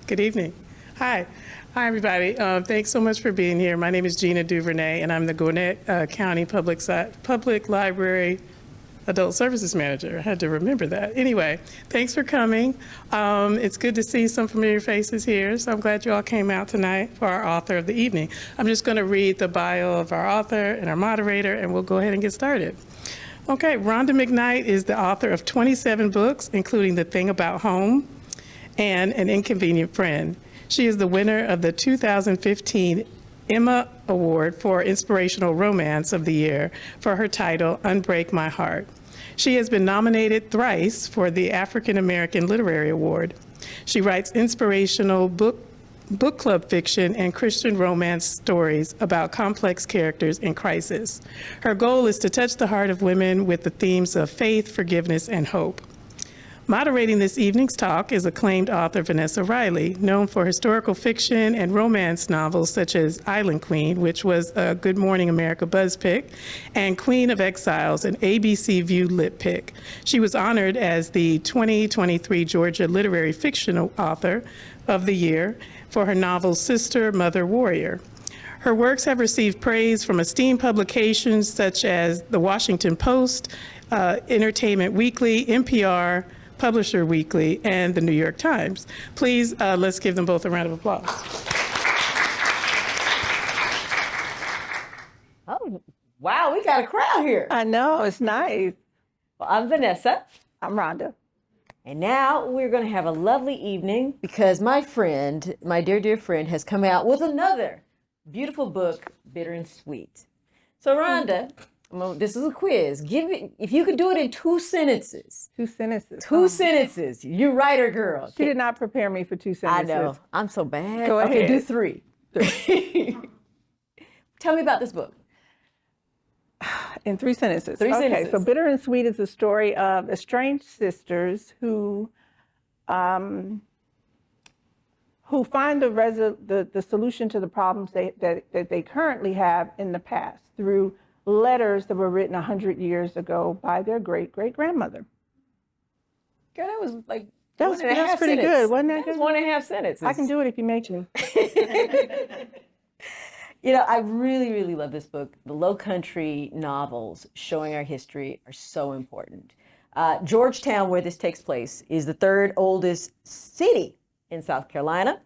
Good evening. Hi. Hi, everybody. Thanks so much for being here. My name is Gina Duvernay, and I'm the Gwinnett County Public Library Adult Services Manager. I had to remember that. Anyway, thanks for coming. It's good to see some familiar faces here, so I'm glad you all came out tonight for our author of the evening. I'm just going to read the bio of our author and our moderator, and we'll go ahead and get started. Okay, Rhonda McKnight is the author of 27 books, including The Thing About Home and An Inconvenient Friend. She is the winner of the 2015 Emma Award for Inspirational Romance of the Year for her title, Unbreak My Heart. She has been nominated thrice for the African American Literary Award. She writes inspirational book club fiction and Christian romance stories about complex characters in crisis. Her goal is to touch the heart of women with the themes of faith, forgiveness, and hope. Moderating this evening's talk is acclaimed author Vanessa Riley, known for historical fiction and romance novels such as Island Queen, which was a Good Morning America Buzz pick, and Queen of Exiles, an ABC View lit pick. She was honored as the 2023 Georgia Literary Fiction Author of the Year for her novel Sister, Mother, Warrior. Her works have received praise from esteemed publications such as The Washington Post, Entertainment Weekly, NPR, Publisher Weekly, and the New York Times. Please, let's give them both a round of applause. Oh, wow, we got a crowd here. I know, it's nice. Well, I'm Vanessa. I'm Rhonda. And now we're going to have a lovely evening because my friend, my dear, dear friend, has come out with another beautiful book, Bitter and Sweet. So, Rhonda, this is a quiz. If you could do it in 2 sentences. 2 sentences. 2 sentences. You writer girl. She did not prepare me for 2 sentences. I know. I'm so bad. Go ahead. Okay, do 3. Tell me about this book. In 3 sentences. 3 okay, sentences. So Bitter and Sweet is the story of estranged sisters who find the solution to the problems that they currently have in the past through letters that were written 100 years ago by their great-great-grandmother. Girl, that was like That was pretty good, wasn't that good? That was 1.5 sentences. I can do it if you make me. You know, I really, really love this book. The Low Country novels showing our history are so important. Georgetown, where this takes place, is the 3rd oldest city in South Carolina.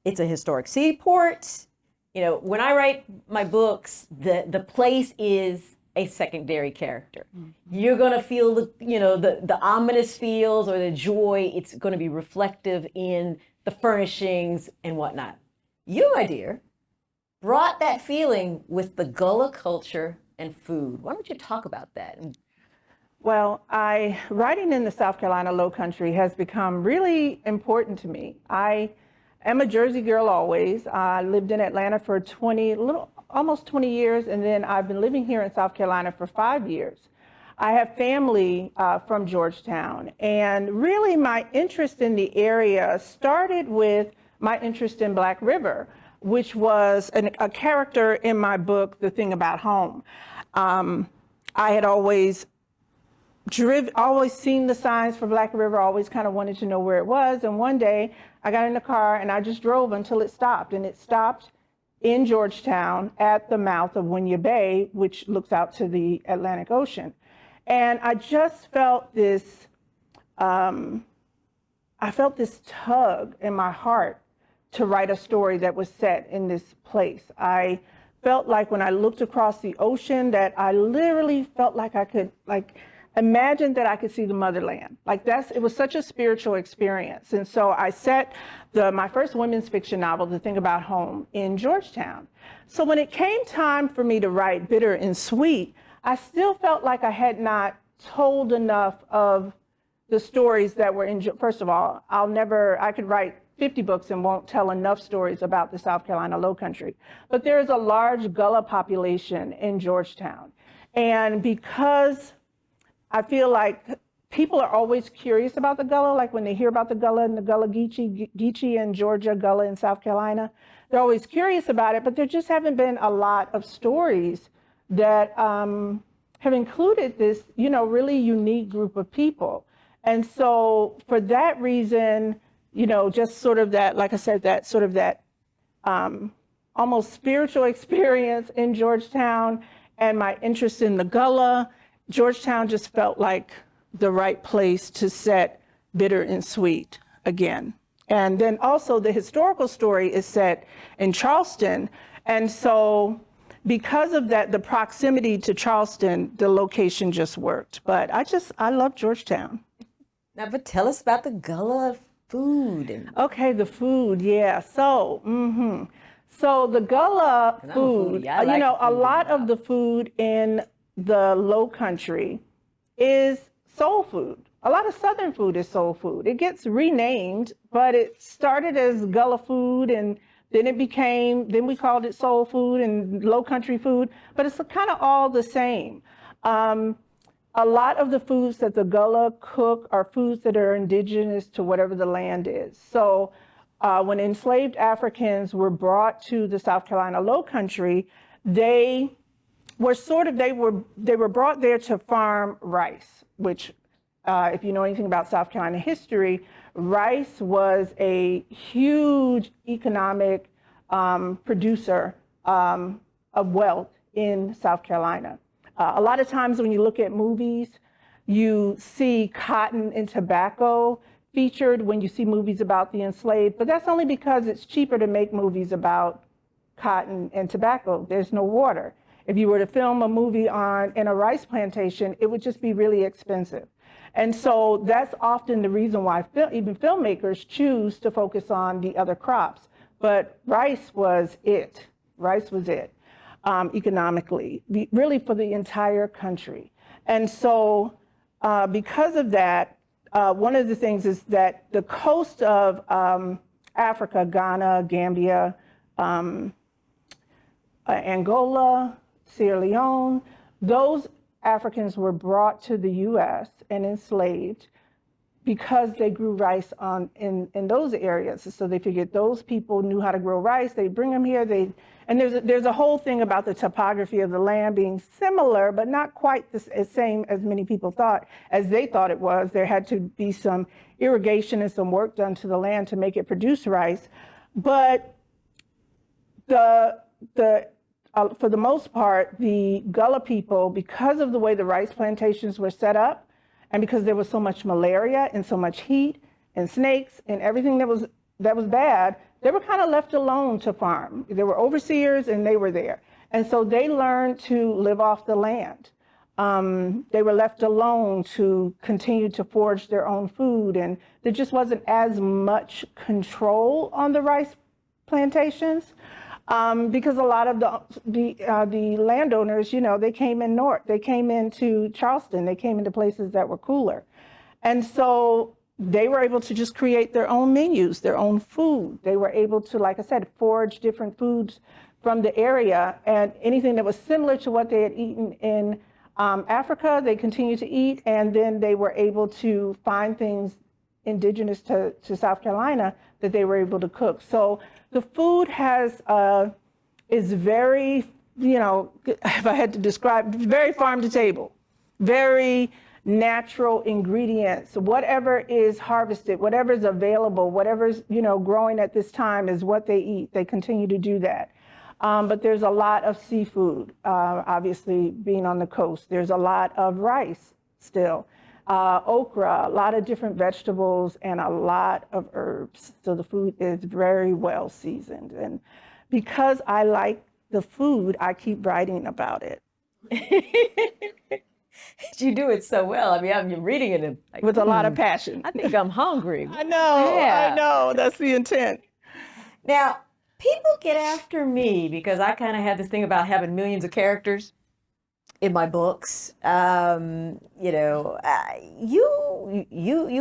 It's a historic seaport. You know, when I write my books, the place is a secondary character. Mm-hmm. You're going to feel the ominous feels or the joy. It's going to be reflective in the furnishings and whatnot. You, my dear, brought that feeling with the Gullah culture and food. Why don't you talk about that? Well, writing in the South Carolina Low Country has become really important to me. I am a Jersey girl always. I lived in Atlanta for almost 20 years, and then I've been living here in South Carolina for 5 years. I have family from Georgetown, and really my interest in the area started with my interest in Black River, which was a character in my book, The Thing About Home. I had always seen the signs for Black River, always kind of wanted to know where it was. And one day I got in the car and I just drove until it stopped. And it stopped in Georgetown at the mouth of Winyah Bay, which looks out to the Atlantic Ocean. And I just felt this, tug in my heart to write a story that was set in this place. I felt like when I looked across the ocean that I literally felt like I could imagine that I could see the motherland. It was such a spiritual experience. And so I set my first women's fiction novel, The Thing About Home, in Georgetown. So when it came time for me to write Bitter and Sweet, I still felt like I had not told enough of the stories that were first of all, I could write 50 books and won't tell enough stories about the South Carolina Low Country. But there is a large Gullah population in Georgetown. And because I feel like people are always curious about the Gullah, like when they hear about the Gullah and the Gullah Geechee in Georgia, Gullah in South Carolina, they're always curious about it, but there just haven't been a lot of stories that have included this, really unique group of people. And so for that reason, just sort of that, like I said, that sort of that almost spiritual experience in Georgetown, and my interest in the Gullah. Georgetown just felt like the right place to set Bitter and Sweet again. And then also the historical story is set in Charleston. And so because of that, the proximity to Charleston, the location just worked. But I love Georgetown. Now, but tell us about the Gullah food. Okay, the food, yeah. So, so the Gullah I'm a food, foodie. I like the a food lot a lot. of the food in the Low Country is soul food. A lot of Southern food is soul food. It gets renamed, but it started as Gullah food, and then we called it soul food and Low Country food, but it's kind of all the same. A lot of the foods that the Gullah cook are foods that are indigenous to whatever the land is. So when enslaved Africans were brought to the South Carolina Low Country, they were brought there to farm rice, which if you know anything about South Carolina history, rice was a huge economic producer of wealth in South Carolina. A lot of times when you look at movies, you see cotton and tobacco featured when you see movies about the enslaved, but that's only because it's cheaper to make movies about cotton and tobacco. There's no water. If you were to film a movie in a rice plantation, it would just be really expensive. And so that's often the reason why even filmmakers choose to focus on the other crops. But rice was it. Rice was it. Economically, really for the entire country. And so because of that, one of the things is that the coast of Africa, Ghana, Gambia, Angola, Sierra Leone, those Africans were brought to the US and enslaved because they grew rice in those areas. So they figured those people knew how to grow rice, they bring them here, and there's a whole thing about the topography of the land being similar, but not quite the same as many people thought, as they thought it was. There had to be some irrigation and some work done to the land to make it produce rice. But for the most part, the Gullah people, because of the way the rice plantations were set up, and because there was so much malaria and so much heat and snakes and everything that was bad, they were kind of left alone to farm. There were overseers and they were there. And so they learned to live off the land. They were left alone to continue to forage their own food. And there just wasn't as much control on the rice plantations because a lot of the landowners, they came in north. They came into Charleston. They came into places that were cooler. And so they were able to just create their own menus, their own food. They were able to, like I said, forage different foods from the area, and anything that was similar to what they had eaten in Africa, they continued to eat, and then they were able to find things indigenous to South Carolina that they were able to cook. So the food is very, if I had to describe, very farm to table, very natural ingredients. Whatever is harvested, whatever is available, whatever's growing at this time is what they eat. They continue to do that. But there's a lot of seafood, obviously being on the coast. There's a lot of rice still, okra, a lot of different vegetables, and a lot of herbs. So the food is very well seasoned. And because I like the food, I keep writing about it. You do it so well. I mean, I'm reading it and like, with a lot of passion. I think I'm hungry. I know. That's the intent. Now, people get after me because I kind of have this thing about having millions of characters in my books. You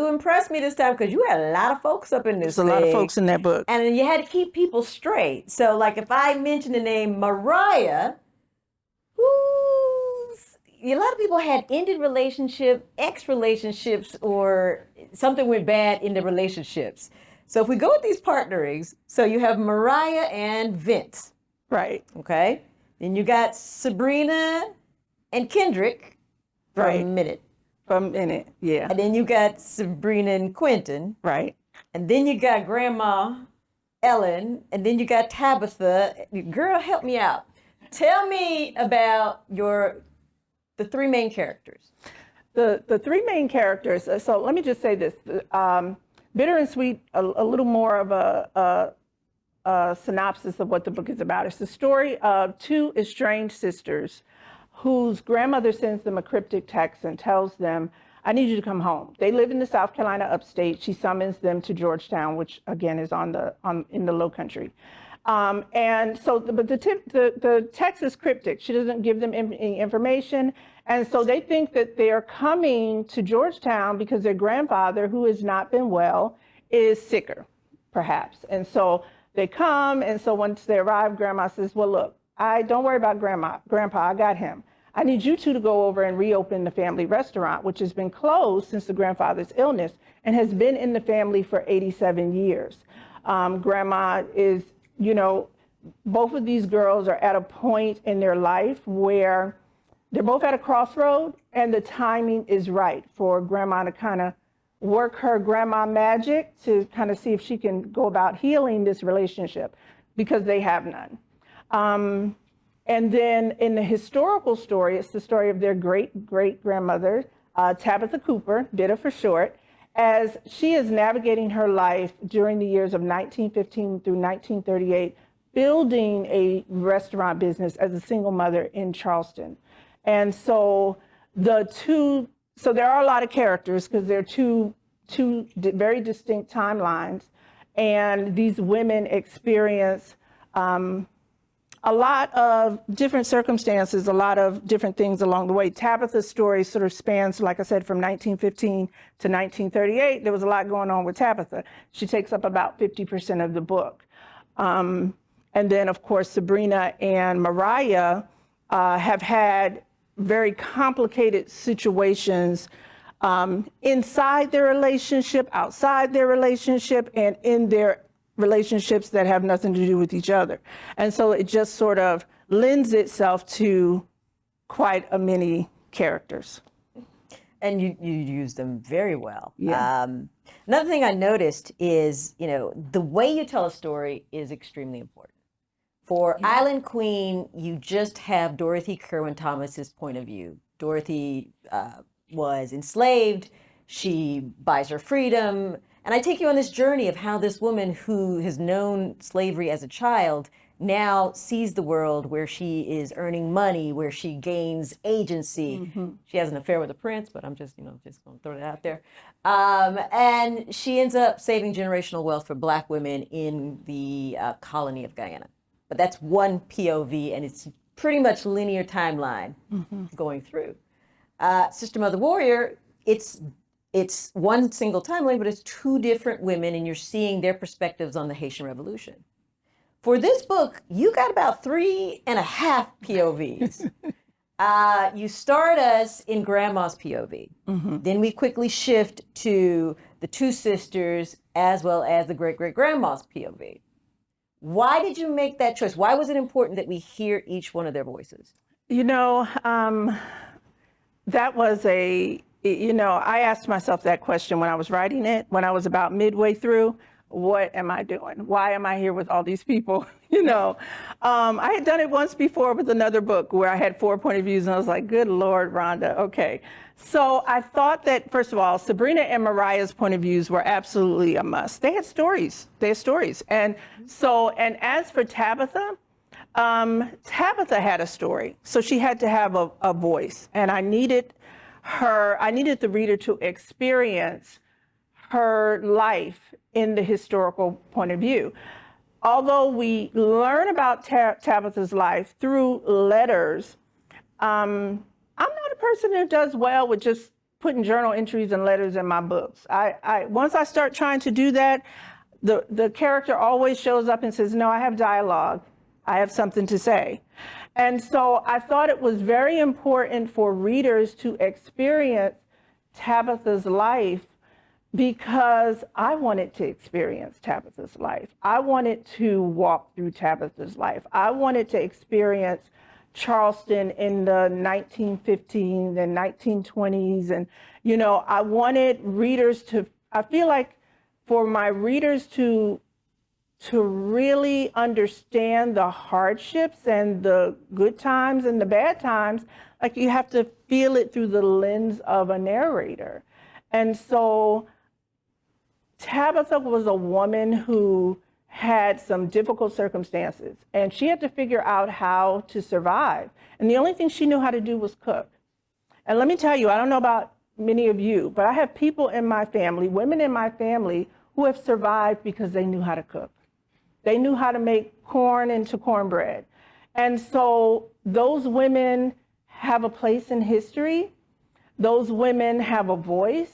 impressed me this time because you had a lot of folks up in this There's a lot of folks in that book. And you had to keep people straight. So, like, if I mention the name Mariah, a lot of people had ended ex-relationships, or something went bad in the relationships. So if we go with these partnerings, so you have Mariah and Vince. Right. Okay. Then you got Sabrina and Kendrick from Right. Minute. From Minute, yeah. And then you got Sabrina and Quentin. Right. and then you got Grandma Ellen, and then you got Tabitha. Girl, help me out. Tell me about the three main characters. The three main characters, so let me just say this. Bitter and Sweet, a little more of a synopsis of what the book is about. It's the story of two estranged sisters whose grandmother sends them a cryptic text and tells them, I need you to come home. They live in the South Carolina upstate. She summons them to Georgetown, which again is in the Low Country. And so, but the text is cryptic. She doesn't give them any information. And so they think that they are coming to Georgetown because their grandfather, who has not been well, is sicker, perhaps. And so they come, and so once they arrive, Grandma says, well, look, don't worry about Grandpa, I got him. I need you two to go over and reopen the family restaurant, which has been closed since the grandfather's illness and has been in the family for 87 years. Grandma is, both of these girls are at a point in their life where they're both at a crossroad, and the timing is right for Grandma to kind of work her grandma magic to kind of see if she can go about healing this relationship, because they have none. And then in the historical story, it's the story of their great-great-grandmother, Tabitha Cooper, Bitter for short, as she is navigating her life during the years of 1915 through 1938, building a restaurant business as a single mother in Charleston. And so there are a lot of characters because they're two very distinct timelines, and these women experience a lot of different circumstances, a lot of different things along the way. Tabitha's story sort of spans, like I said, from 1915 to 1938. There was a lot going on with Tabitha. She takes up about 50% of the book. And then, of course, Sabrina and Mariah have had very complicated situations inside their relationship, outside their relationship, and in their relationships that have nothing to do with each other. And so it just sort of lends itself to quite a many characters. And you use them very well. Yeah. Another thing I noticed is, the way you tell a story is extremely important. For Island Queen, you just have Dorothy Kerwin Thomas's point of view. Dorothy was enslaved. She buys her freedom. And I take you on this journey of how this woman who has known slavery as a child now sees the world where she is earning money, where she gains agency. Mm-hmm. She has an affair with a prince, but I'm just going to throw that out there. And she ends up saving generational wealth for Black women in the colony of Guyana. But that's one POV, and it's pretty much linear timeline going through. Sister Mother Warrior, it's one single timeline, but it's two different women, and you're seeing their perspectives on the Haitian Revolution. For this book, you got about 3.5 POVs. You start us in Grandma's POV. Mm-hmm. Then we quickly shift to the two sisters as well as the great-great-grandma's POV. Why did you make that choice? Why was it important that we hear each one of their voices? That was I asked myself that question when I was writing it, when I was about midway through. What am I doing? Why am I here with all these people? I had done it once before with another book where I had 4 point of views, and I was like, good Lord, Rhonda, okay. So I thought that, first of all, Sabrina and Mariah's point of views were absolutely a must. They had stories. And as for Tabitha, Tabitha had a story. So she had to have a voice. And I needed the reader to experience her life in the historical point of view. Although we learn about Tabitha's life through letters, I'm not a person who does well with just putting journal entries and letters in my books. Once I start trying to do that, the character always shows up and says, no, I have dialogue. I have something to say. And so I thought it was very important for readers to experience Tabitha's life, because I wanted to experience Tabitha's life. I wanted to walk through Tabitha's life. I wanted to experience Charleston in the 1915s and 1920s. And, I wanted readers to, I feel like for my readers to really understand the hardships and the good times and the bad times, like you have to feel it through the lens of a narrator. And so Tabitha was a woman who had some difficult circumstances, and she had to figure out how to survive. And the only thing she knew how to do was cook. And let me tell you, I don't know about many of you, but I have people in my family, women in my family, who have survived because they knew how to cook. They knew how to make corn into cornbread. And so those women have a place in history. Those women have a voice.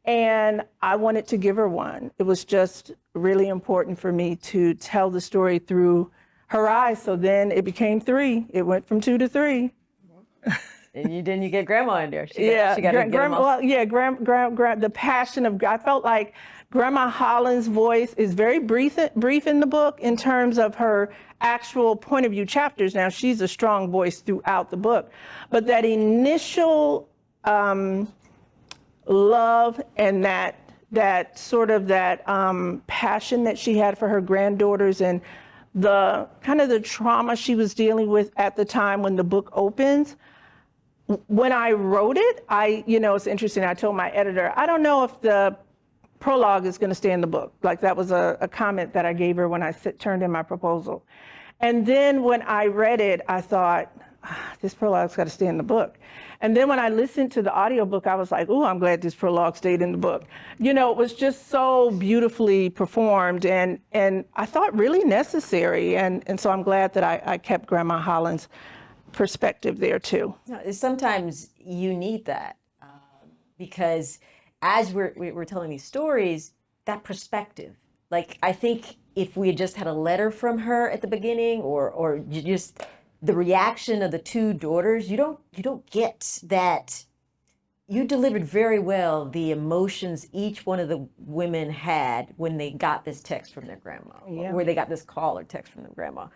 And I wanted to give her one. It was just really important for me to tell the story through her eyes. So then it became 3. It went from 2 to 3. And then you get grandma in there. She got to get them all. Well, yeah, the passion of, I felt like Grandma Holland's voice is very brief in the book in terms of her actual point of view chapters. Now, she's a strong voice throughout the book, but that initial love and that sort of passion that she had for her granddaughters and the kind of the trauma she was dealing with at the time when the book opens. When I wrote it, it's interesting. I told my editor, I don't know if the prologue is going to stay in the book. Like that was a comment that I gave her when I turned in my proposal. And then when I read it, I thought, this prologue's got to stay in the book. And then when I listened to the audiobook, I was like, oh, I'm glad this prologue stayed in the book. It was just so beautifully performed and I thought really necessary. And so I'm glad that I kept Grandma Holland's perspective there too. Sometimes you need that because as we're telling these stories, that perspective, like I think if we had just had a letter from her at the beginning or just the reaction of the 2 daughters, you don't get that. You delivered very well the emotions each one of the women had when they got this text from their grandma, where they got this call or text from their grandma.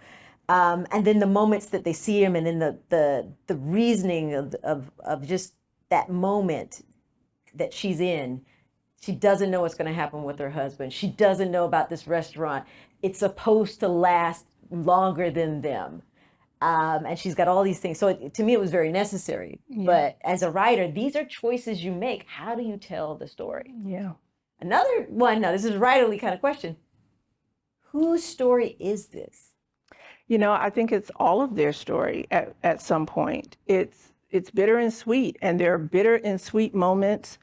And then the moments that they see him, and then the reasoning of just that moment that she's in. She doesn't know what's going to happen with her husband. She doesn't know about this restaurant. It's supposed to last longer than them. And she's got all these things. So to me, it was very necessary. Yeah. But as a writer, these are choices you make. How do you tell the story? Yeah. Another one, now this is a writerly kind of question. Whose story is this? I think it's all of their story at some point. It's bitter and sweet, and there are bitter and sweet moments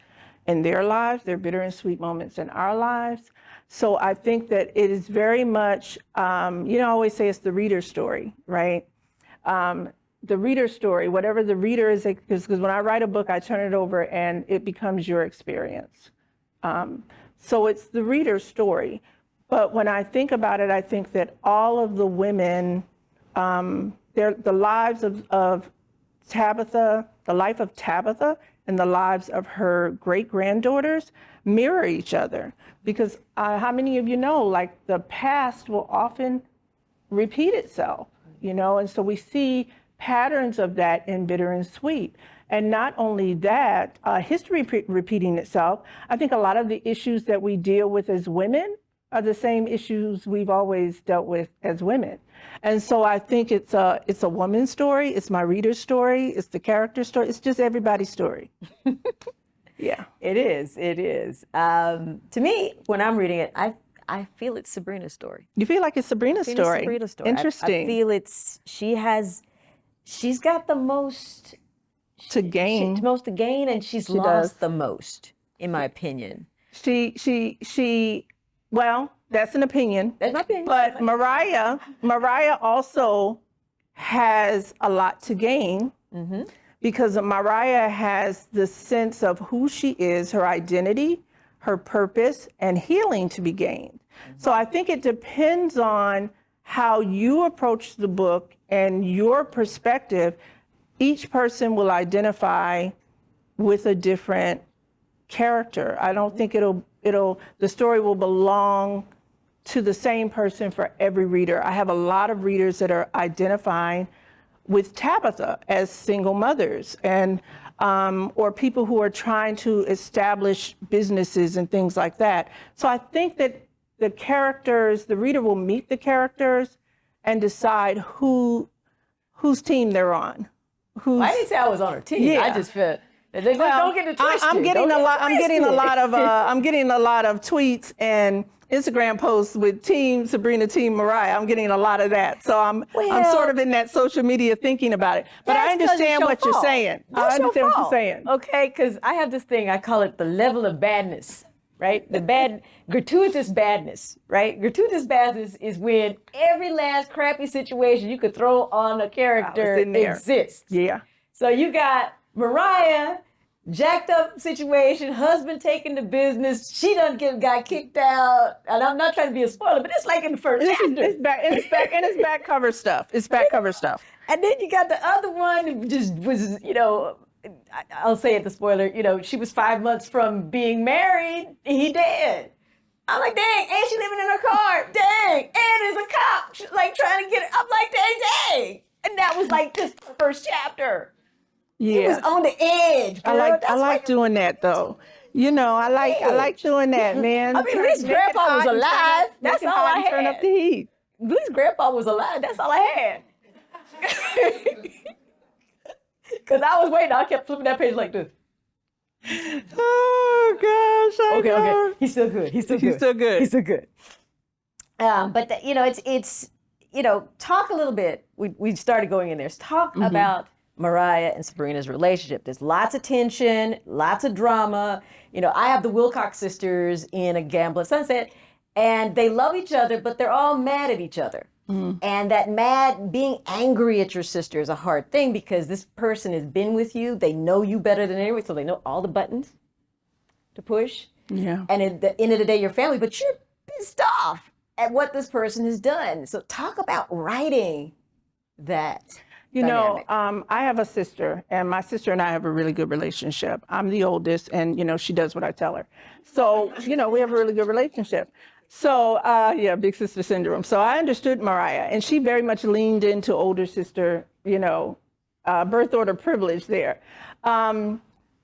in their lives. There are bitter and sweet moments in our lives. So I think that it is very much, I always say it's the reader's story, right? The reader's story, whatever the reader is, because when I write a book, I turn it over and it becomes your experience. So it's the reader's story. But when I think about it, I think that all of the women, the lives of Tabitha, the life of Tabitha and the lives of her great-granddaughters mirror each other. Because how many of you know, like the past will often repeat itself, and so we see patterns of that in Bitter and Sweet. And not only that, history repeating itself, I think a lot of the issues that we deal with as women are the same issues we've always dealt with as women. And so I think it's a woman's story, it's my reader's story, it's the character story, it's just everybody's story. Yeah. It is. To me, when I'm reading it, I feel it's Sabrina's story. You feel like it's Sabrina's story? Sabrina's story. Interesting. I feel she's got the most to gain. Most to gain, and she's lost the most, in my opinion. Well, that's an opinion. That's my opinion. But Mariah also has a lot to gain. Mm-hmm. Because Mariah has the sense of who she is, her identity, her purpose, and healing to be gained. Mm-hmm. So I think it depends on how you approach the book and your perspective. Each person will identify with a different character. I don't think the story will belong to the same person for every reader. I have a lot of readers that are identifying with Tabitha as single mothers. And or people who are trying to establish businesses and things like that. So I think that the characters, the reader will meet the characters and decide whose team they're on. I didn't say I was on her team. Yeah. I just felt don't get it twisted. I'm getting Don't a get lot. it I'm getting a twisted. lot of. I'm getting a lot of tweets and Instagram posts with Team Sabrina, Team Mariah. I'm getting a lot of that. So I'm sort of in that social media thinking about it. But I understand what you're saying. I understand what you're saying. Okay, because I have this thing, I call it the level of badness, right? The bad, gratuitous badness, right? Gratuitous badness is when every last crappy situation you could throw on a character exists. Yeah. So you got Mariah, jacked up situation, husband taking the business, she got kicked out, and I'm not trying to be a spoiler, but it's like in the first chapter. It's back cover stuff. It's back cover stuff. And then you got the other one who just was, I'll say it, the spoiler, she was 5 months from being married, and he dead. I'm like, dang, and she living in her car, dang, and there's a cop, like trying to get her. I'm like, dang. And that was like just the first chapter. Yeah. It was on the edge. Girl. I like doing that though. I like doing that, man. I mean, at least Grandpa was alive. That's all I had. Turn up the heat. At least Grandpa was alive. That's all I had. Because I was waiting. I kept flipping that page like this. Oh gosh. Okay. He's still good. He's still good. But it's talk a little bit. We started going in there. Talk about Mariah and Sabrina's relationship. There's lots of tension, lots of drama. I have the Wilcox sisters in A Gamble at Sunset, and they love each other, but they're all mad at each other. And that being angry at your sister is a hard thing because this person has been with you. They know you better than anyone, so they know all the buttons to push. Yeah. And at the end of the day, you're family, but you're pissed off at what this person has done. So talk about writing that. I have a sister, and my sister and I have a really good relationship. I'm the oldest, and, she does what I tell her. So, we have a really good relationship. So, big sister syndrome. So I understood Mariah, and she very much leaned into older sister, birth order privilege there.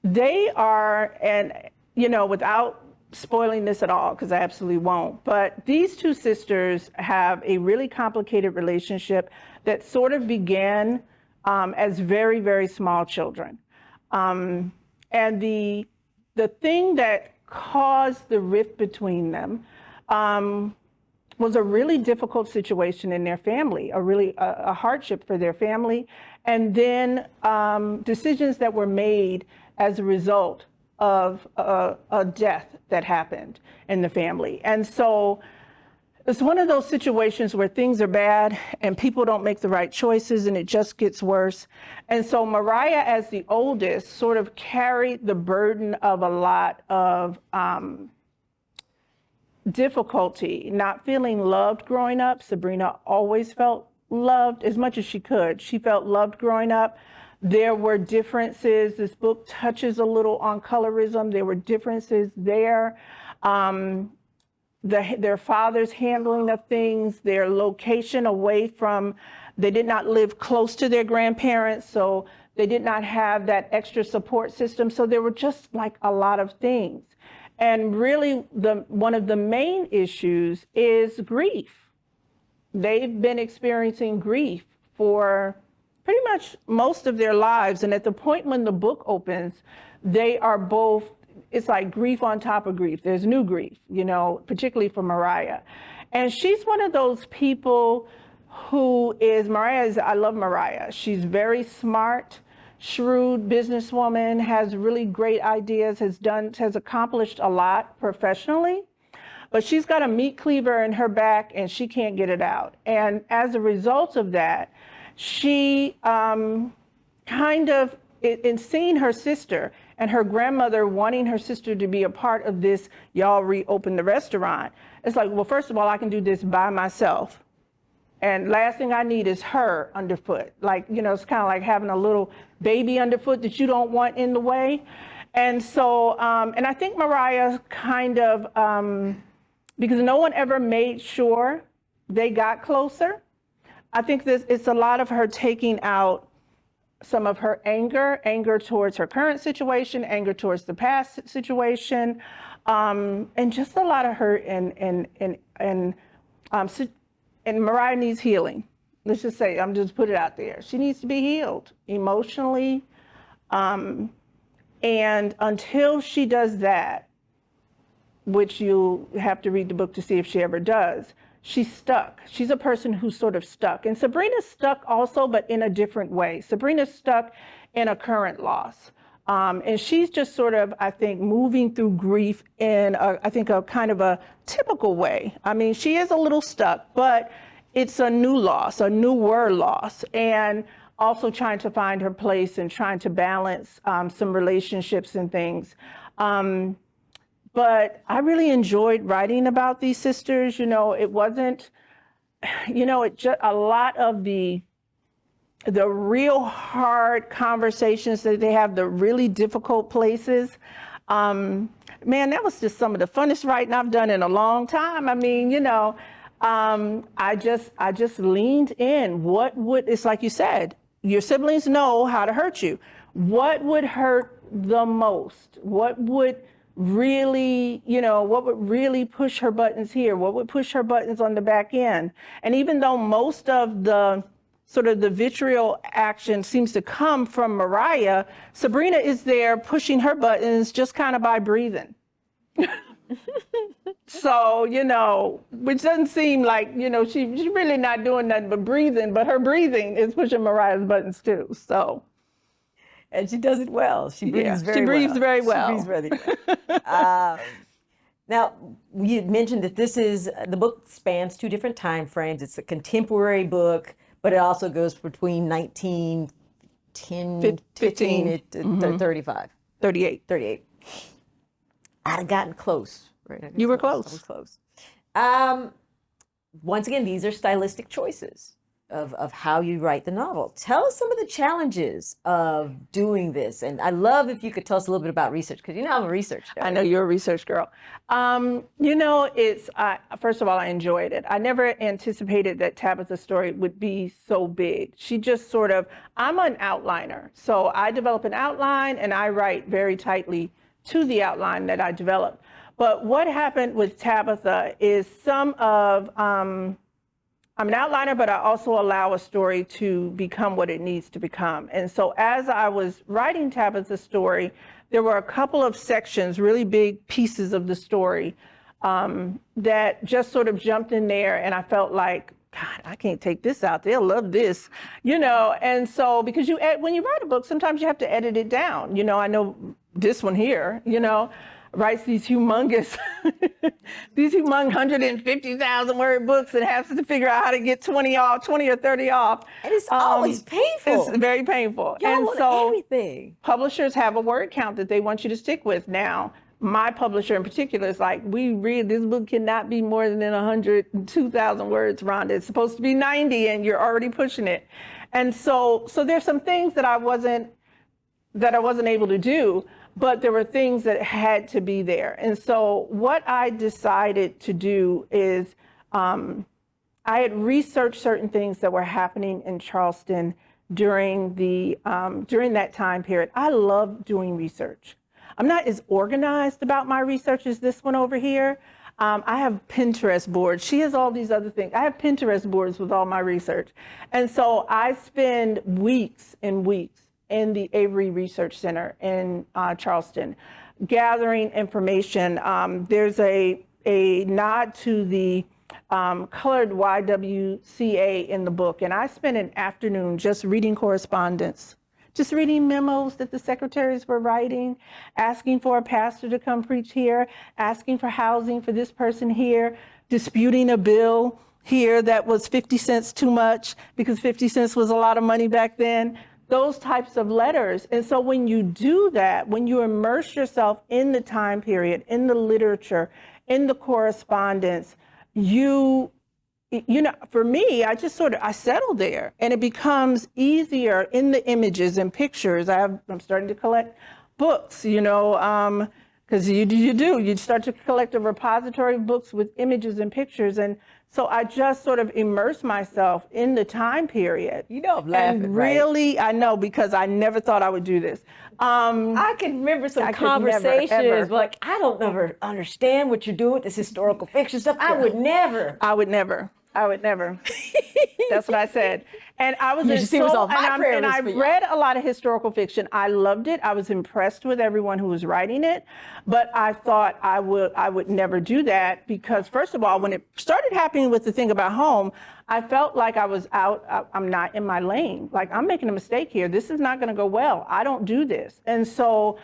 They are, and, without spoiling this at all, because I absolutely won't, but these two sisters have a really complicated relationship that sort of began as very, very small children. And the thing that caused the rift between them was a really difficult situation in their family, a hardship for their family, and then decisions that were made as a result of a death that happened in the family. And so it's one of those situations where things are bad and people don't make the right choices and it just gets worse. And so Mariah, as the oldest, sort of carried the burden of a lot of difficulty, not feeling loved growing up. Sabrina always felt loved as much as she could. She felt loved growing up. There were differences. This book touches a little on colorism. There were differences there. Their father's handling of things, their location away from, they did not live close to their grandparents, so they did not have that extra support system. So there were just like a lot of things. And really, one of the main issues is grief. They've been experiencing grief for pretty much most of their lives. And at the point when the book opens, they are both, it's like grief on top of grief. There's new grief, particularly for Mariah. And she's one of those people I love Mariah. She's very smart, shrewd businesswoman, has really great ideas, has accomplished a lot professionally, but she's got a meat cleaver in her back and she can't get it out. And as a result of that, she in seeing her sister and her grandmother wanting her sister to be a part of this, y'all reopen the restaurant. It's like, well, first of all, I can do this by myself. And last thing I need is her underfoot. Like, it's kind of like having a little baby underfoot that you don't want in the way. And so, and I think Mariah kind of, because no one ever made sure they got closer, I think it's a lot of her taking out some of her anger towards her current situation, anger towards the past situation, and just a lot of hurt. And Mariah needs healing. Let's just say, I'm just put it out there. She needs to be healed emotionally. And until she does that, which you have to read the book to see if she ever does, she's stuck. She's a person who's sort of stuck. And Sabrina's stuck also, but in a different way. Sabrina's stuck in a current loss. And she's just sort of, I think, moving through grief in, I think, a kind of a typical way. I mean, she is a little stuck, but it's a new loss, a newer loss, and also trying to find her place and trying to balance some relationships and things. But I really enjoyed writing about these sisters. You know, it wasn't, you know, it just a lot of the real hard conversations that they have, the really difficult places. Man, that was just some of the funnest writing I've done in a long time. I mean, you know, I just leaned in. It's like you said, your siblings know how to hurt you. What would hurt the most? What would really, you know, what would really push her buttons here? What would push her buttons on the back end? And even though most of the sort of the vitriol action seems to come from Mariah, Sabrina is there pushing her buttons just kind of by breathing. So, you know, which doesn't seem like, you know, she's really not doing nothing but breathing, but her breathing is pushing Mariah's buttons too, so. And she does it well. She breathes very well. She breathes very well. She breathes very well. Now, you mentioned that the book spans two different time frames. It's a contemporary book, but it also goes between 15 to 35. 38. I'd have gotten close. Right? You were close. I was close. Once again, these are stylistic choices of how you write the novel. Tell us some of the challenges of doing this. And I'd love if you could tell us a little bit about research, because you know I'm a researcher. I know you're a research girl. You know, first of all, I enjoyed it. I never anticipated that Tabitha's story would be so big. She just sort of, I'm an outliner. So I develop an outline and I write very tightly to the outline that I developed. But what happened with Tabitha is I'm an outliner, but I also allow a story to become what it needs to become. And so as I was writing Tabitha's story, there were a couple of sections, really big pieces of the story that just sort of jumped in there. And I felt like, God, I can't take this out. They'll love this, you know? And so, because when you write a book, sometimes you have to edit it down. You know, I know this one here, you know, writes these humongous 150,000 word books and has to figure out how to get 20 or 30 off. And it's always painful. It's very painful. Y'all want everything. Publishers have a word count that they want you to stick with. Now, my publisher in particular is like, this book cannot be more than 102,000 words, Rhonda. It's supposed to be 90 and you're already pushing it. And so there's some things that I wasn't able to do, but there were things that had to be there. And so what I decided to do is I had researched certain things that were happening in Charleston during that time period. I love doing research. I'm not as organized about my research as this one over here. I have Pinterest boards. She has all these other things. I have Pinterest boards with all my research. And so I spend weeks and weeks in the Avery Research Center in Charleston, gathering information. There's a nod to the colored YWCA in the book, and I spent an afternoon just reading correspondence, just reading memos that the secretaries were writing, asking for a pastor to come preach here, asking for housing for this person here, disputing a bill here that was 50 cents too much because 50 cents was a lot of money back then. Those types of letters. And so when you do that, when you immerse yourself in the time period, in the literature, in the correspondence, you know, for me, I settle there, and it becomes easier in the images and pictures. I'm starting to collect books, you know, because you start to collect a repository of books with images and pictures. And So I just sort of immersed myself in the time period. You know I'm laughing, and right? really, I know, because I never thought I would do this. I can remember some I could never, conversations ever. like, I don't never understand what you're doing with this historical fiction stuff. I would never. I would never. I would never. That's what I said. And I was You should see what's on my prayer and list I for you. read a lot of historical fiction. I loved it. I was impressed with everyone who was writing it. But I thought I would never do that because, first of all, when it started happening with the thing about home, I felt like I was out. I'm not in my lane. Like, I'm making a mistake here. This is not going to go well. I don't do this. And so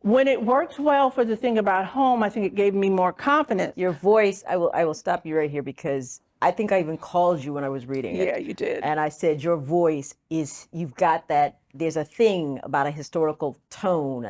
when it worked well for the thing about home, I think it gave me more confidence. Your voice, I will stop you right here because I think I even called you when I was reading it. Yeah, you did. And I said, your voice is, you've got that, there's a thing about a historical tone,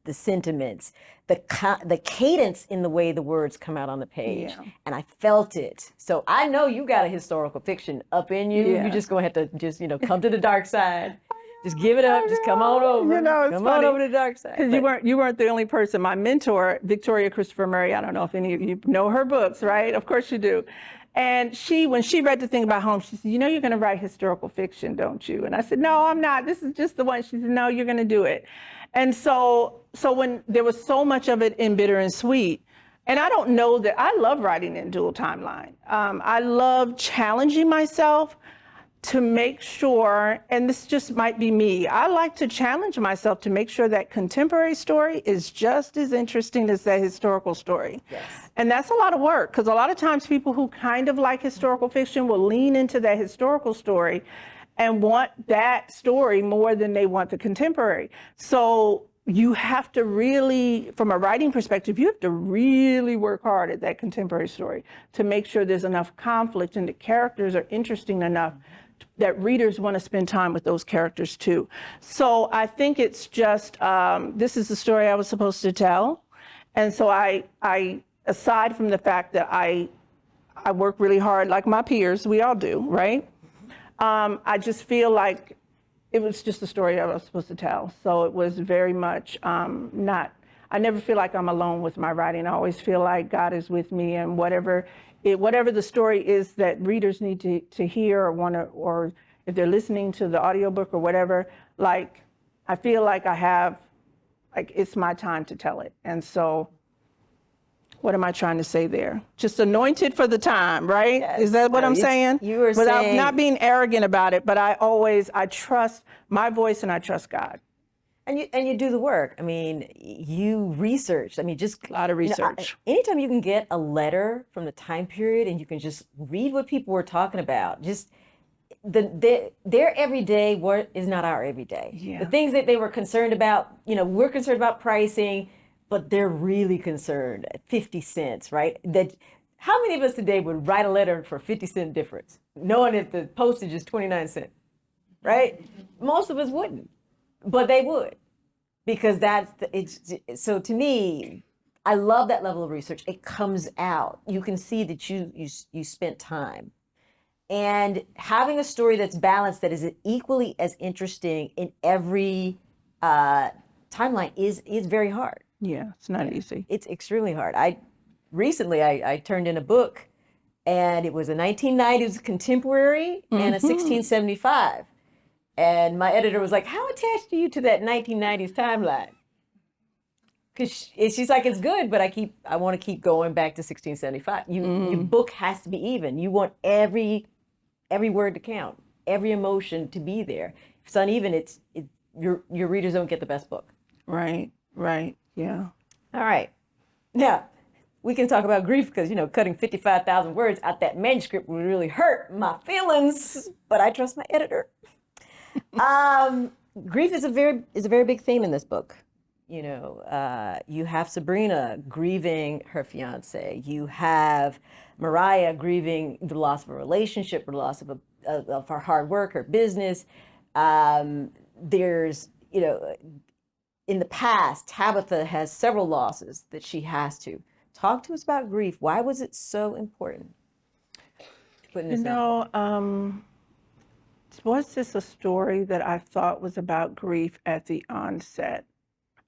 the sentiments, the cadence in the way the words come out on the page. Yeah. And I felt it. So I know you got a historical fiction up in you. Yeah. You're just going to have to just, come to the dark side. Just give it up. Just come on over. It's come funny, on over to the dark side. Because you weren't the only person. My mentor, Victoria Christopher Murray, I don't know if any of you know her books, right? Of course you do. And when she read the thing about home, she said, you're going to write historical fiction, don't you? And I said, no, I'm not. This is just the one. She said, no, you're going to do it. And so when there was so much of it in Bitter and Sweet, and I don't know that I love writing in dual timeline. I love challenging myself to make sure, and this just might be me, I like to challenge myself to make sure that contemporary story is just as interesting as that historical story. Yes. And that's a lot of work, because a lot of times people who kind of like historical fiction will lean into that historical story and want that story more than they want the contemporary. So you have to really, from a writing perspective, you have to really work hard at that contemporary story to make sure there's enough conflict and the characters are interesting enough that readers want to spend time with those characters too. So I think it's just, this is the story I was supposed to tell. And so I aside from the fact that I work really hard like my peers, we all do, right? I just feel like it was just the story I was supposed to tell. So it was very much I never feel like I'm alone with my writing. I always feel like God is with me, and whatever the story is that readers need to hear or if they're listening to the audiobook or whatever, like, I feel like it's my time to tell it. And so what am I trying to say there? Just anointed for the time, right? Yes. Is that what I'm saying? You were Without saying, not being arrogant about it, but I trust my voice and I trust God. And you do the work. I mean, you research. I mean, just A lot of research. Anytime you can get a letter from the time period and you can just read what people were talking about, just their everyday what is not our everyday. Yeah. The things that they were concerned about, we're concerned about pricing, but they're really concerned at 50 cents, right? That how many of us today would write a letter for 50-cent difference, knowing that the postage is 29 cents, right? Most of us wouldn't. But they would, because so to me, I love that level of research. It comes out. You can see that you spent time. And having a story that's balanced, that is equally as interesting in every timeline is very hard. Yeah, it's not easy. It's extremely hard. Recently I turned in a book, and it was a 1990s contemporary and a 1675. And my editor was like, how attached are you to that 1990s timeline? Because she's like, it's good, but I want to keep going back to 1675. Your book has to be even. You want every word to count, every emotion to be there. If it's uneven, your readers don't get the best book. Right, yeah. All right. Now, we can talk about grief because, cutting 55,000 words out that manuscript would really hurt my feelings, but I trust my editor. Grief is a very big theme in this book. You have Sabrina grieving her fiance. You have Mariah grieving the loss of a relationship, or the loss of her hard work, her business. There's, in the past, Tabitha has several losses that she has to. Talk to us about grief. Why was it so important? Was this a story that I thought was about grief at the onset?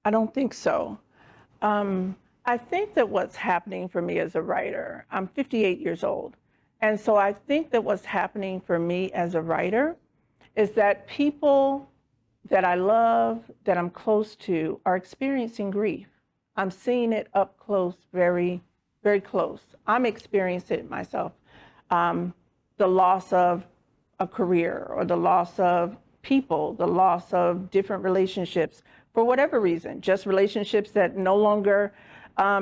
I don't think so. I think that what's happening for me as a writer, I'm 58 years old, And so I think that what's happening for me as a writer is that people that I love, that I'm close to, are experiencing grief. I'm seeing it up close, very, very close. I'm experiencing it myself. The loss of a career, or the loss of people, the loss of different relationships, for whatever reason, just relationships that no longer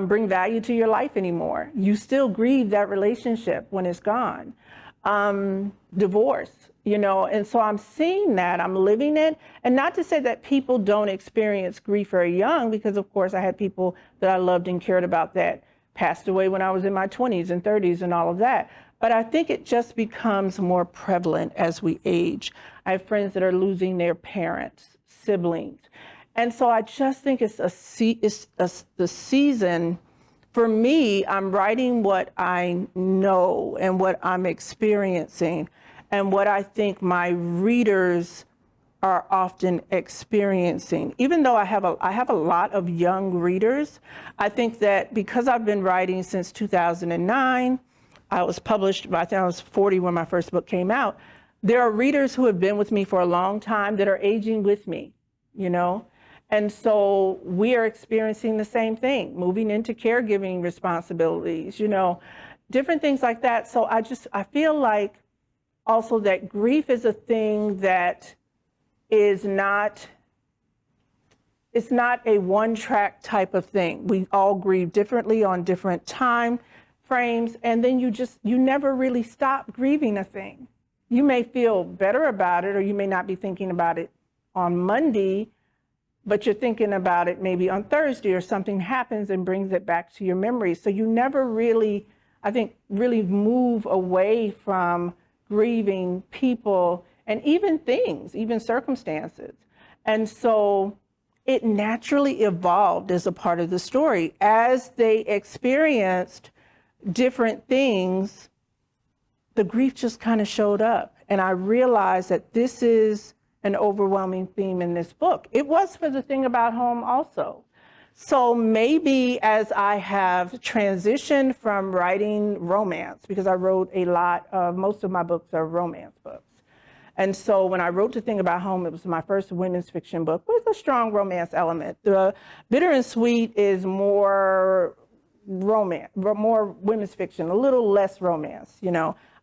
bring value to your life anymore. You still grieve that relationship when it's gone. Divorce, and so I'm seeing that, I'm living it. And not to say that people don't experience grief very young, because of course I had people that I loved and cared about that passed away when I was in my 20s and 30s and all of that. But I think it just becomes more prevalent as we age. I have friends that are losing their parents, siblings. And so I just think it's the season. For me, I'm writing what I know and what I'm experiencing and what I think my readers are often experiencing. Even though I have a lot of young readers, I think that because I've been writing since 2009, I was published, I think I was 40 when my first book came out. There are readers who have been with me for a long time that are aging with me, And so we are experiencing the same thing, moving into caregiving responsibilities, different things like that. So I feel like also that grief is a thing that is it's not a one-track type of thing. We all grieve differently on different time frames, and then you never really stop grieving a thing. You may feel better about it, or you may not be thinking about it on Monday, but you're thinking about it maybe on Thursday, or something happens and brings it back to your memory. So you never really, I think, really move away from grieving people and even things, even circumstances. And so it naturally evolved as a part of the story. As they experienced different things, the grief just kind of showed up. And I realized that this is an overwhelming theme in this book. It was for the thing about home also. So maybe as I have transitioned from writing romance, because I wrote most of my books are romance books. And so when I wrote The Thing About Home, it was my first women's fiction book with a strong romance element. The Bitter and Sweet is more romance, more women's fiction, a little less romance.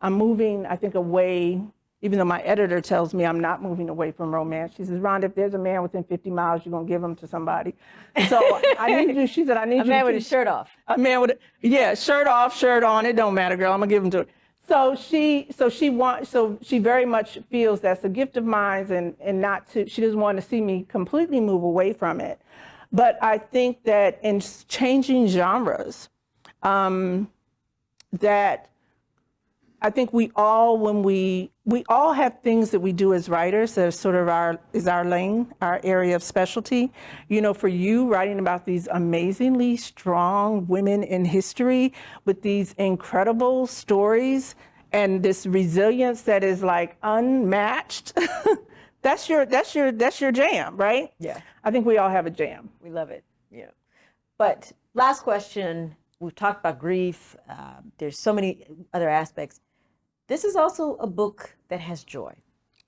I'm moving, I think, away, even though my editor tells me I'm not moving away from romance. She says, Rhonda, if there's a man within 50 miles, you're going to give him to somebody. So she said, I need you to. A man with his shirt off. A man with, shirt off, shirt on. It don't matter, girl. I'm going to give him to her. So she very much feels that's a gift of mine, and she doesn't want to see me completely move away from it. But I think that in changing genres, that I think we all have things that we do as writers that are sort of our lane, our area of specialty. For you, writing about these amazingly strong women in history with these incredible stories and this resilience that is like unmatched. That's your jam, right? Yeah. I think we all have a jam. We love it. Yeah. But last question. We've talked about grief. There's so many other aspects. This is also a book that has joy.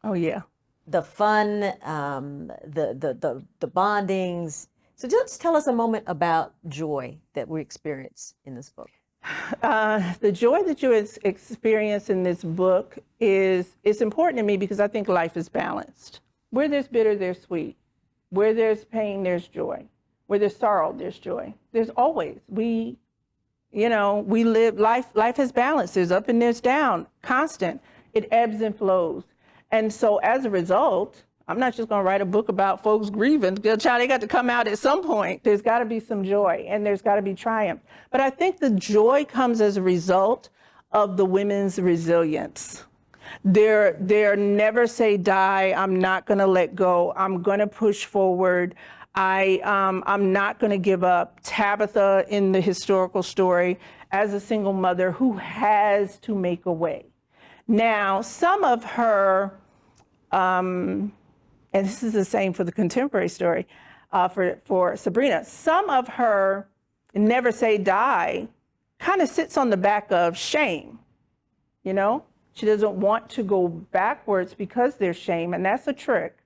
Oh yeah. The fun, the bondings. So just tell us a moment about joy that we experience in this book. The joy that you experience in this book it's important to me because I think life is balanced. Where there's bitter, there's sweet. Where there's pain, there's joy. Where there's sorrow, there's joy. There's always, we live, life has balance. There's up and there's down, constant. It ebbs and flows. And so as a result, I'm not just gonna write a book about folks grieving. They got to come out at some point. There's gotta be some joy and there's gotta be triumph. But I think the joy comes as a result of the women's resilience. They're never say die, I'm not gonna let go, I'm gonna push forward. I'm not going to give up. Tabitha in the historical story as a single mother who has to make a way. Now, some of her, and this is the same for the contemporary story, for Sabrina, some of her never say die kind of sits on the back of shame. you know? She doesn't want to go backwards because there's shame, and that's a trick.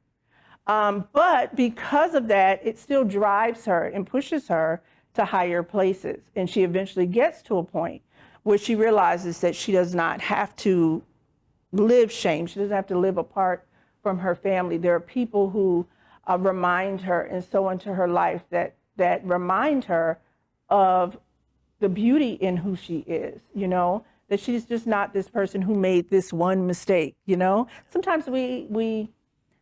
But because of that, it still drives her and pushes her to higher places. And she eventually gets to a point where she realizes that she does not have to live shame. She doesn't have to live apart from her family. There are people who remind her and so into her life that remind her of the beauty in who she is, you know, that she's just not this person who made this one mistake, you know. Sometimes we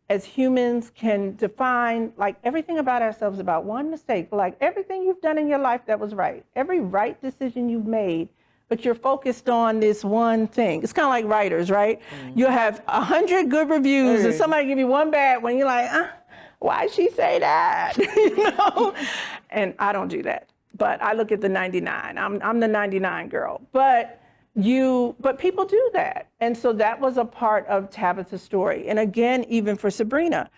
as humans can define like everything about ourselves about one mistake, like everything you've done in your life that was right, every right decision you've made, but you're focused on this one thing. It's kind of like writers, right? Mm-hmm. You have 100 good reviews and somebody give you one bad one, you're like, why'd she say that? You know? And I don't do that. But I look at the 99. I'm the 99 girl. But people do that. And so that was a part of Tabitha's story. And again, even for Sabrina,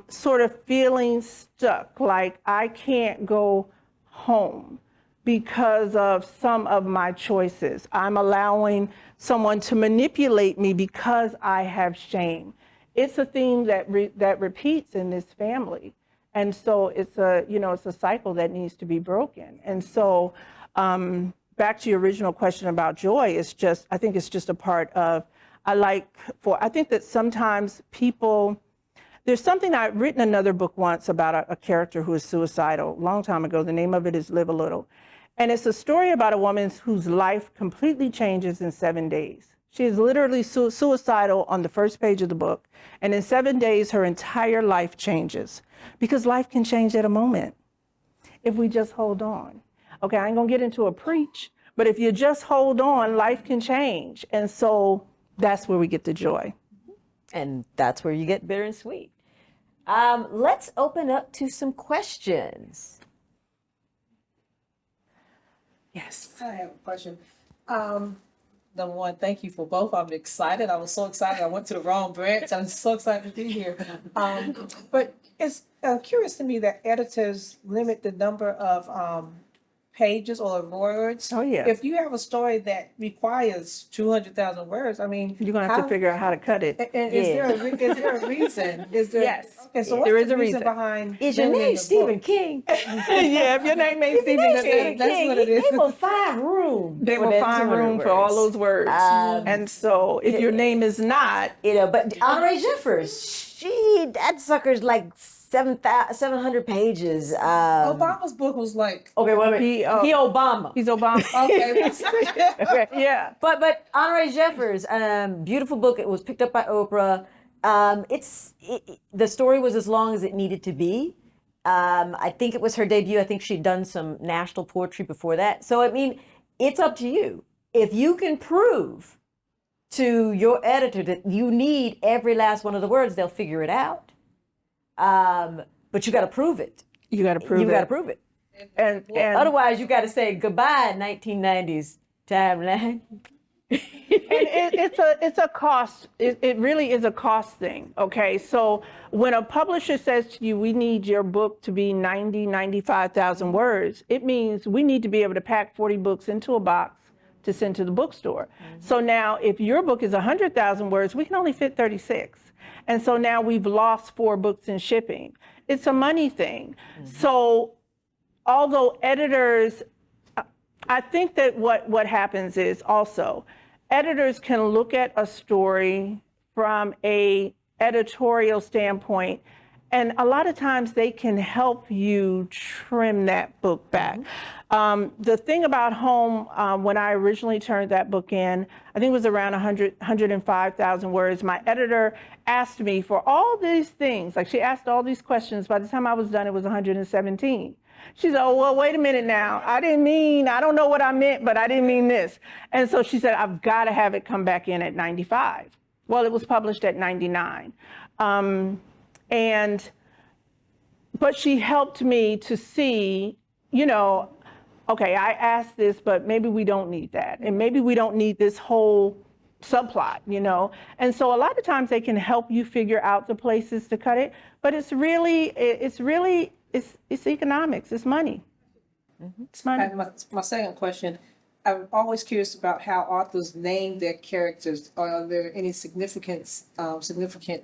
sort of feeling stuck, like I can't go home because of some of my choices. I'm allowing someone to manipulate me because I have shame. It's a theme that repeats in this family. And so it's a cycle that needs to be broken. And so back to your original question about joy, I think it's just a part of, I think that sometimes there's something I've written another book once about a character who is suicidal, a long time ago. The name of it is Live a Little. And it's a story about a woman whose life completely changes in 7 days. She is literally suicidal on the first page of the book. And in 7 days, her entire life changes. Because life can change at a moment if we just hold on. Okay, I ain't gonna get into a preach, but if you just hold on, life can change. And so that's where we get the joy. And that's where you get bitter and sweet. Let's open up to some questions. Yes, I have a question. Number one, thank you for both. I'm excited. I was so excited. I went to the wrong branch. I'm so excited to be here. But it's curious to me that editors limit the number of pages or words. Oh, yeah. If you have a story that requires 200,000 words, I mean, You're gonna have to figure out how to cut it. And is there a reason? Is there? Yes. Okay, so what's There is the a reason reason. behind? Is your limiting name the Stephen book? King? Yeah, if your name ain't Stephen King, King, that's what it is. They will find room. they for will that find 200 room for all those words. And so if your name is not, But Honore Jeffers, that sucker's like 700 pages. Obama's book was like. Okay, wait a minute. He Obama. he's Obama. Okay. Yeah. But Honore Jeffers, beautiful book. It was picked up by Oprah. The story was as long as it needed to be. I think it was her debut. I think she'd done some national poetry before that. So, I mean, it's up to you. If you can prove to your editor that you need every last one of the words, they'll figure it out. But you got to prove it. You got to prove it. You got to prove it. And Otherwise, you got to say goodbye, 1990s timeline. it's a cost. It really is a cost thing. Okay, so when a publisher says to you, we need your book to be 95,000 words, it means we need to be able to pack 40 books into a box to send to the bookstore. Mm-hmm. So now if your book is 100,000 words, we can only fit 36. And so now we've lost 4 books in shipping. It's a money thing. Mm-hmm. So although editors, I think that what happens is also editors can look at a story from a editorial standpoint, and a lot of times they can help you trim that book back. The thing about Home, when I originally turned that book in, I think it was around 105,000 words. My editor asked me for all these things, like she asked all these questions. By the time I was done, it was 117. She said, oh, well, wait a minute now. I don't know what I meant, but I didn't mean this. And so she said, I've got to have it come back in at 95. Well, it was published at 99. But she helped me to see, okay, I asked this, but maybe we don't need that. And maybe we don't need this whole subplot, And so a lot of times they can help you figure out the places to cut it, but it's economics, it's money. Mm-hmm. It's money. And my second question, I'm always curious about how authors name their characters. Are there any significant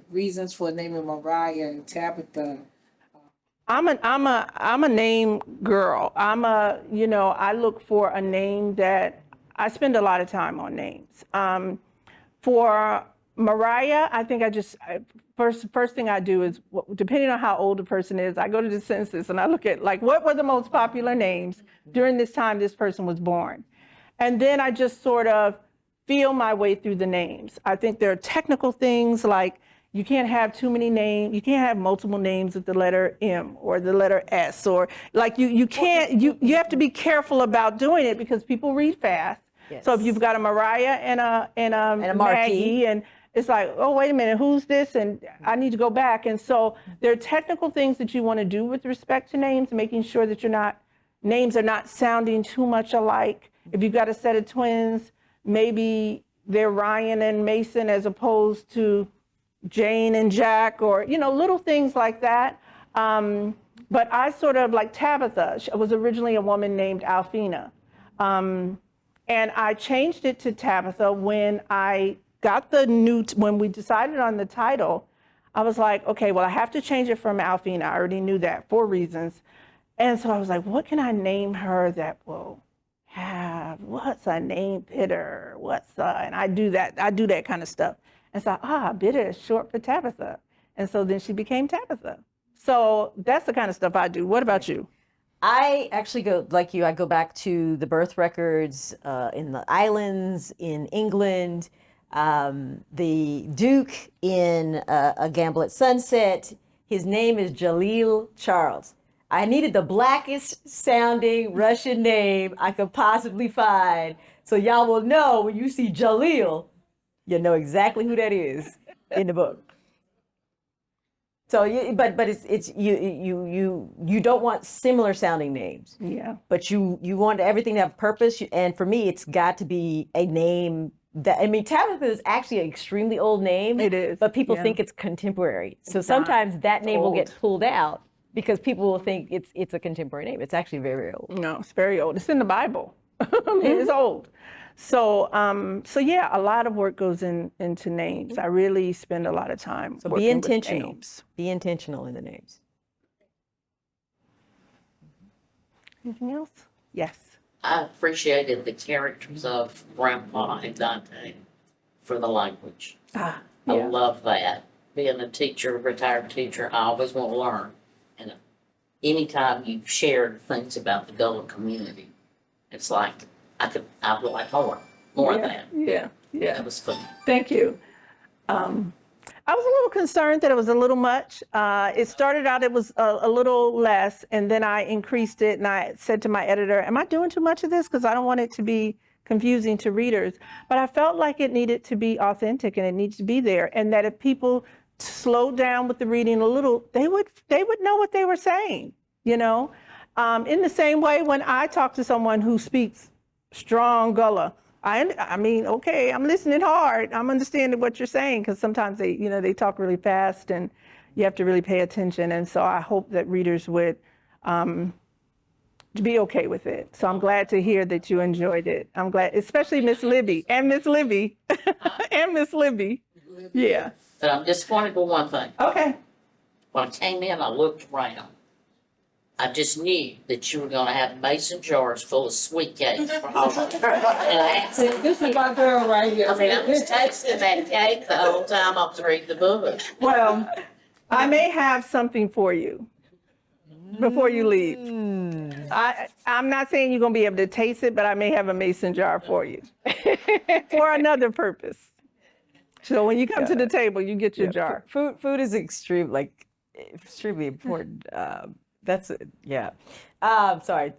reasons for naming Mariah and Tabitha? I'm a name girl. I look for a name that I spend a lot of time on names. For Mariah, I think first thing I do is, depending on how old the person is, I go to the census and I look at like what were the most popular names during this time this person was born. And then I just sort of feel my way through the names. I think there are technical things like you can't have too many names. You can't have multiple names with the letter M or the letter S, or like you can't, you have to be careful about doing it because people read fast. Yes. So if you've got a Mariah and a Marquis. Maggie, and it's like, oh, wait a minute, who's this? And I need to go back. And so there are technical things that you want to do with respect to names, making sure that names are not sounding too much alike. If you've got a set of twins, maybe they're Ryan and Mason as opposed to Jane and Jack, or, little things like that. But I sort of like Tabitha. She was originally a woman named Alfina. And I changed it to Tabitha when I got when we decided on the title. I was like, okay, well, I have to change it from Alfina. I already knew that for reasons. And so I was like, what can I name her that will what's a name, Bitter? And I do that kind of stuff. And so, Bitter is short for Tabitha. And so then she became Tabitha. So that's the kind of stuff I do. What about you? I actually go, like you, I go back to the birth records in the islands, in England, the Duke in A Gamble at Sunset. His name is Jalil Charles. I needed the blackest sounding Russian name I could possibly find. So y'all will know when you see Jalil, you know exactly who that is in the book. So, but it's you don't want similar sounding names. Yeah. But you want everything to have purpose. And for me, it's got to be a name that, Tabitha is actually an extremely old name. It is. But people Yeah. think it's contemporary. So It's sometimes not. that name will get Old. pulled out because people will think it's a contemporary name. It's actually very old. No, it's very old. It's in the Bible. It's old. So, yeah, a lot of work goes into names. I really spend a lot of time So working be intentional. with names. Be intentional in the names. Anything else? Yes. I appreciated the characters of Grandpa and Dante for the language. I Yeah. love that. Being a teacher, retired teacher, I always want to learn. And anytime you shared things about the Gullah community, it's like I would like more of that. Yeah. That was fun. Thank you. I was a little concerned that it was a little much. It started out, it was a little less, and then I increased it, and I said to my editor, am I doing too much of this? Because I don't want it to be confusing to readers. But I felt like it needed to be authentic, and it needs to be there, and that if people slowed down with the reading a little, they would know what they were saying, In the same way, when I talk to someone who speaks strong Gullah, I mean, okay, I'm listening hard. I'm understanding what you're saying, because sometimes they talk really fast and you have to really pay attention. And so I hope that readers would be okay with it. So I'm glad to hear that you enjoyed it. I'm glad, especially Miss Libby and Miss Libby and Miss Libby. Yeah. But I'm disappointed with one thing. Okay. When I came in, I looked around. I just knew that you were going to have mason jars full of sweet cakes for all of them. And I said, This is my girl right here. I mean, I was tasting that cake the whole time I was reading the book. Well, I may have something for you before you leave. I'm not saying you're going to be able to taste it, but I may have a mason jar for you for another purpose. So when you come to the table, you get your jar. Food is extremely important. Sorry,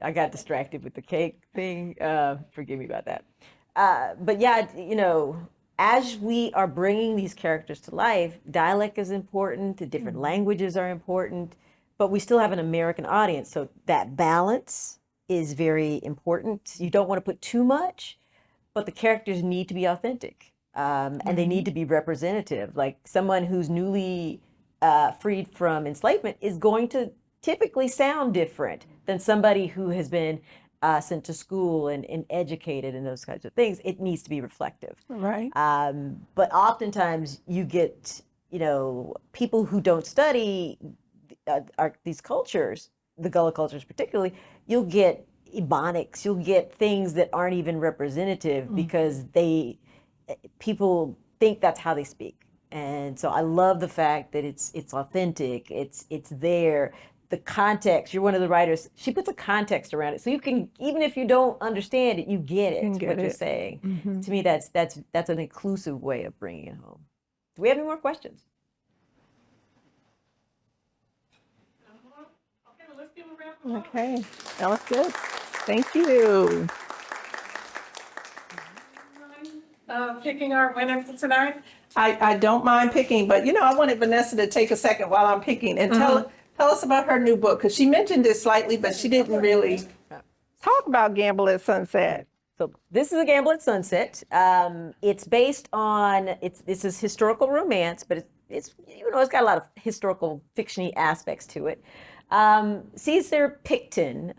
I got distracted with the cake thing. Forgive me about that. But yeah, as we are bringing these characters to life, dialect is important, the different languages are important, but we still have an American audience. So that balance is very important. You don't want to put too much, but the characters need to be authentic. And they need to be representative. Like someone who's newly freed from enslavement is going to typically sound different than somebody who has been sent to school and educated and those kinds of things, it needs to be reflective. Right. But oftentimes you get, people who don't study these cultures, the Gullah cultures particularly, you'll get Ebonics, you'll get things that aren't even representative because people think that's how they speak. And so I love the fact that it's authentic, it's there. The context, you're one of the writers, she puts a context around it. So you can, even if you don't understand it, you get it, what you're saying. To me, that's an inclusive way of bringing it home. Do we have any more questions? Okay, well, let's give a round of applause. Okay, that was good. Thank you. Picking our winner for tonight. I don't mind picking, but I wanted Vanessa to take a second while I'm picking and tell us about her new book, because she mentioned it slightly, but she didn't really. Talk about Gamble at Sunset. So this is A Gamble at Sunset. It's based on, this is historical romance, but it's got a lot of historical fiction-y aspects to it. Caesar Picton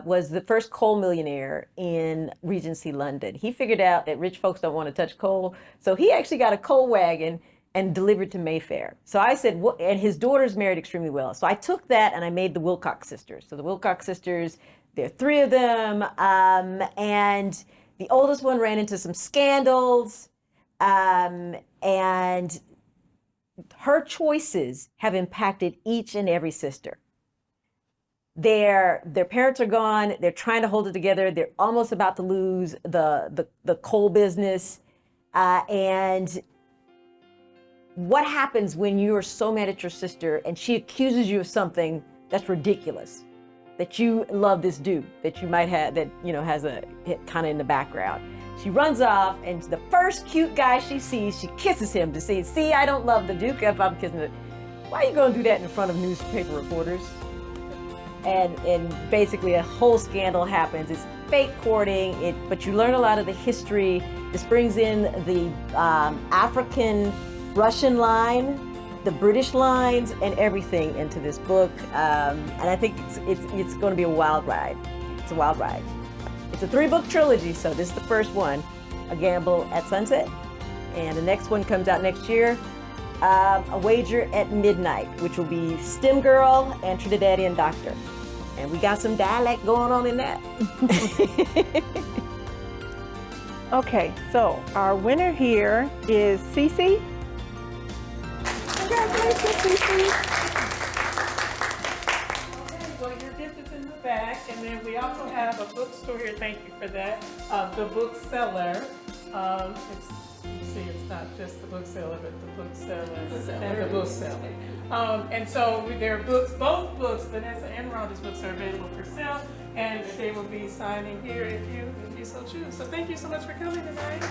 was the first coal millionaire in Regency London. He figured out that rich folks don't want to touch coal, so he actually got a coal wagon and delivered to Mayfair. So I said, and his daughters married extremely well. So I took that and I made the Wilcox sisters. So the Wilcox sisters, there are 3 of them, and the oldest one ran into some scandals, and her choices have impacted each and every sister. Their parents are gone. They're trying to hold it together. They're almost about to lose the coal business. And what happens when you are so mad at your sister and she accuses you of something that's ridiculous, that you love this dude that you might have, that has a hit kind of in the background. She runs off, and the first cute guy she sees, she kisses him to say, "See, I don't love the Duke if I'm kissing it." Why are you going to do that in front of newspaper reporters? And basically a whole scandal happens. It's fake courting, but you learn a lot of the history. This brings in the African Russian line, the British lines, and everything into this book. And I think it's going to be a wild ride. It's a wild ride. It's a 3-book trilogy, so this is the first one, A Gamble at Sunset. And the next one comes out next year, A Wager at Midnight, which will be STEM Girl and Trinidadian Doctor. And we got some dialect going on in that. Okay, so our winner here is Cece. Congratulations, Cece. Well, your gift is in the back, and then we also have a bookstore here. Thank you for that. The bookseller. It's not just the bookseller, but the booksellers and the bookseller. And so there are books, both books, Vanessa and Rhonda's books are available for sale, and they will be signing here if you so choose. So thank you so much for coming tonight.